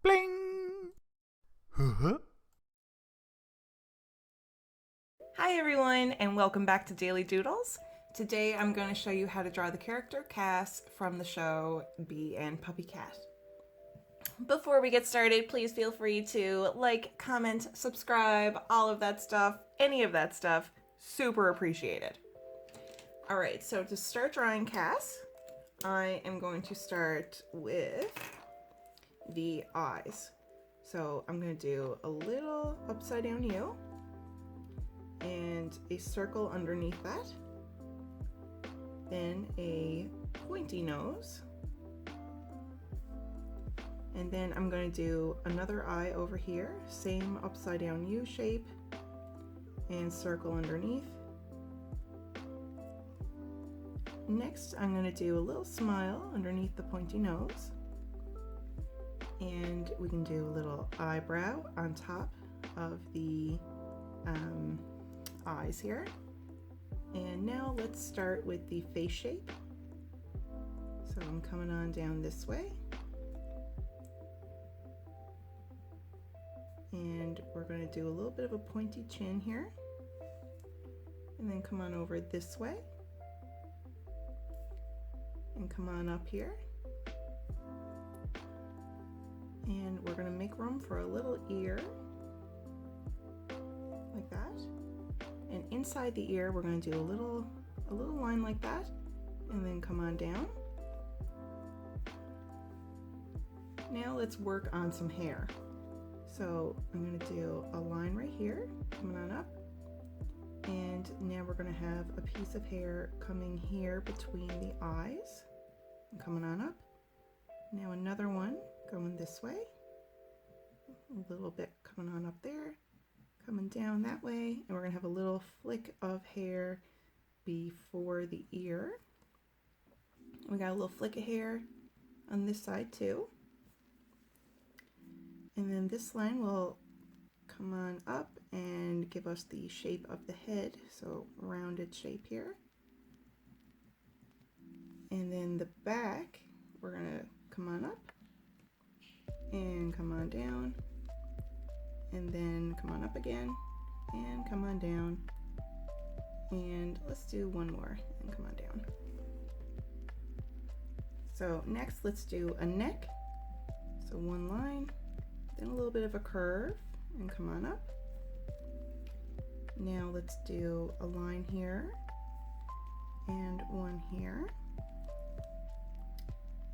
Bling! Huh? Hi everyone, and welcome back to Daily Doodles. Today I'm going to show you how to draw the character Cass from the show Bee and PuppyCat. Before we get started, please feel free to like, comment, subscribe, all of that stuff, any of that stuff, super appreciated. Alright, so to start drawing Cass, I am going to start with the eyes. So I'm going to do a little upside down U and a circle underneath that, then a pointy nose, and then I'm going to do another eye over here, same upside down U shape and circle underneath. Next I'm going to do a little smile underneath the pointy nose, and we can do a little eyebrow on top of the eyes here. And now let's start with the face shape. So I'm coming on down this way, and we're going to do a little bit of a pointy chin here, and then come on over this way and come on up here, and we're going to make room for a little ear like that. And inside the ear we're going to do a little line like that, and then come on down. Now let's work on some hair. So I'm going to do a line right here, coming on up, and now we're going to have a piece of hair coming here between the eyes and coming on up. Now another one going this way, a little bit coming on up there, coming down that way, and we're going to have a little flick of hair before the ear. We got a little flick of hair on this side too. And then this line will come on up and give us the shape of the head, so rounded shape here. And then the back, we're going to come on up and come on down, and then come on up again and come on down, and let's do one more and come on down. So next let's do a neck, so one line, then a little bit of a curve and come on up. Now let's do a line here and one here,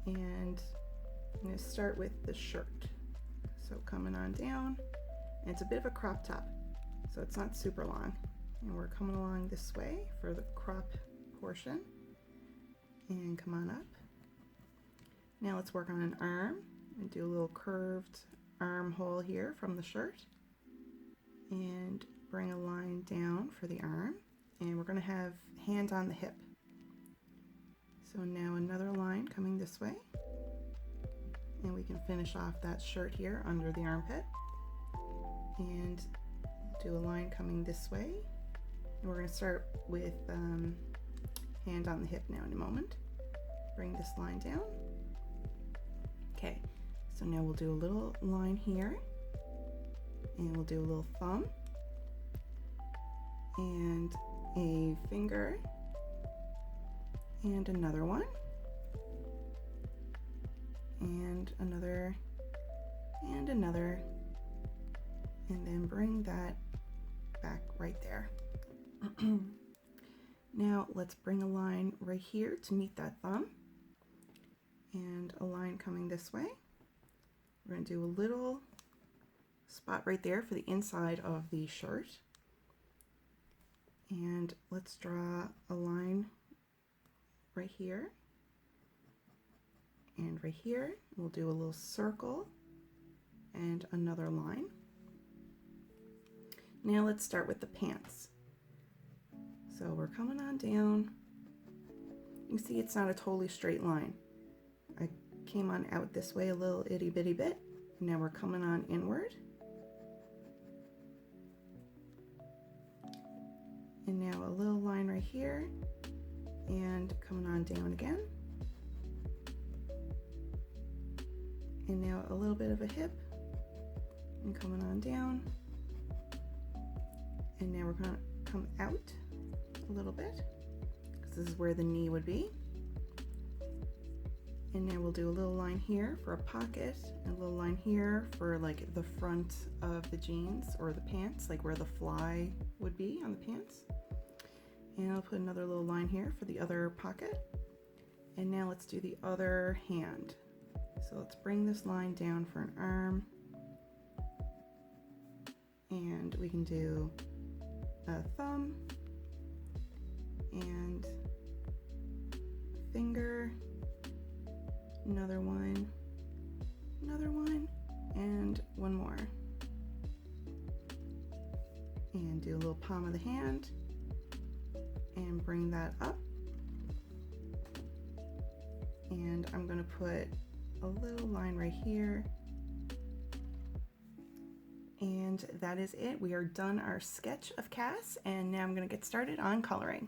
and I'm going to start with the shirt, so coming on down. And it's a bit of a crop top, so it's not super long, and we're coming along this way for the crop portion, and come on up. Now let's work on an arm and do a little curved armhole here from the shirt, and bring a line down for the arm, and we're going to have hand on the hip. So now another line coming this way, and we can finish off that shirt here under the armpit, and do a line coming this way, and we're going to start with hand on the hip now in a moment. Bring this line down. Okay, so now we'll do a little line here, and we'll do a little thumb and a finger and another one and another and another, and then bring that back right there. Now let's bring a line right here to meet that thumb, and a line coming this way. We're going to do a little spot right there for the inside of the shirt, and let's draw a line right here and right here. We'll do a little circle and another line. Now let's start with the pants. So we're coming on down. You can see it's not a totally straight line. I came on out this way a little itty bitty bit, and now we're coming on inward. And now a little line right here, and coming on down again. And now a little bit of a hip, and coming on down. And now we're going to come out a little bit, because this is where the knee would be. And now we'll do a little line here for a pocket, and a little line here for like the front of the jeans or the pants, like where the fly would be on the pants. And I'll put another little line here for the other pocket. And now let's do the other hand. So let's bring this line down for an arm. And we can do a thumb and a finger, another one, and one more. And do a little palm of the hand and bring that up. And I'm going to put a little line right here. And that is it. We are done our sketch of Cass, and now I'm going to get started on coloring.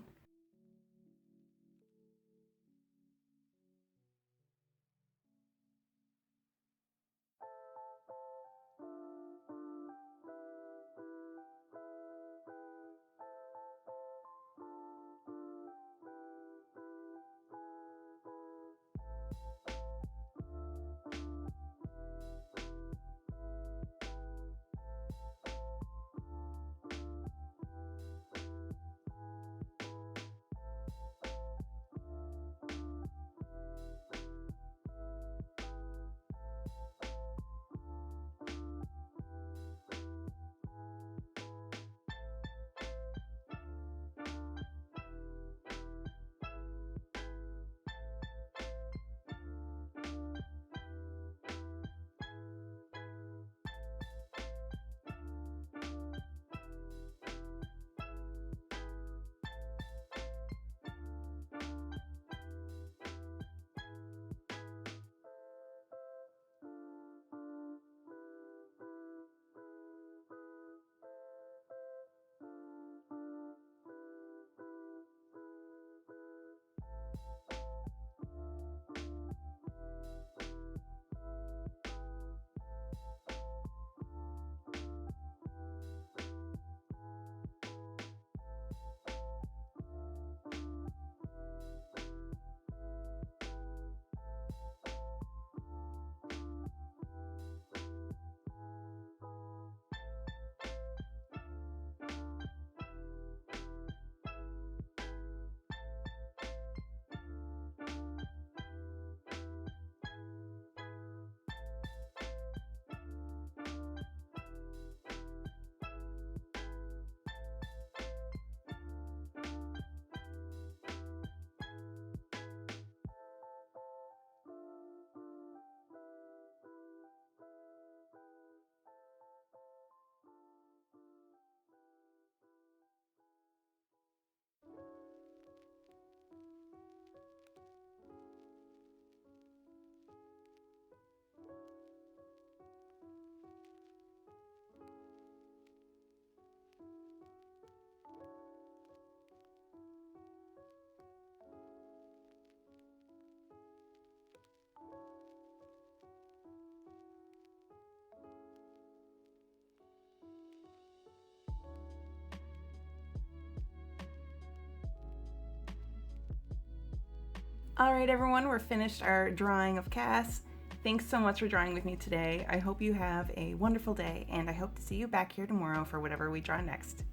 All right, everyone, we're finished our drawing of Cass. Thanks so much for drawing with me today. I hope you have a wonderful day, and I hope to see you back here tomorrow for whatever we draw next.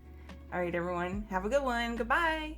All right, everyone, have a good one. Goodbye.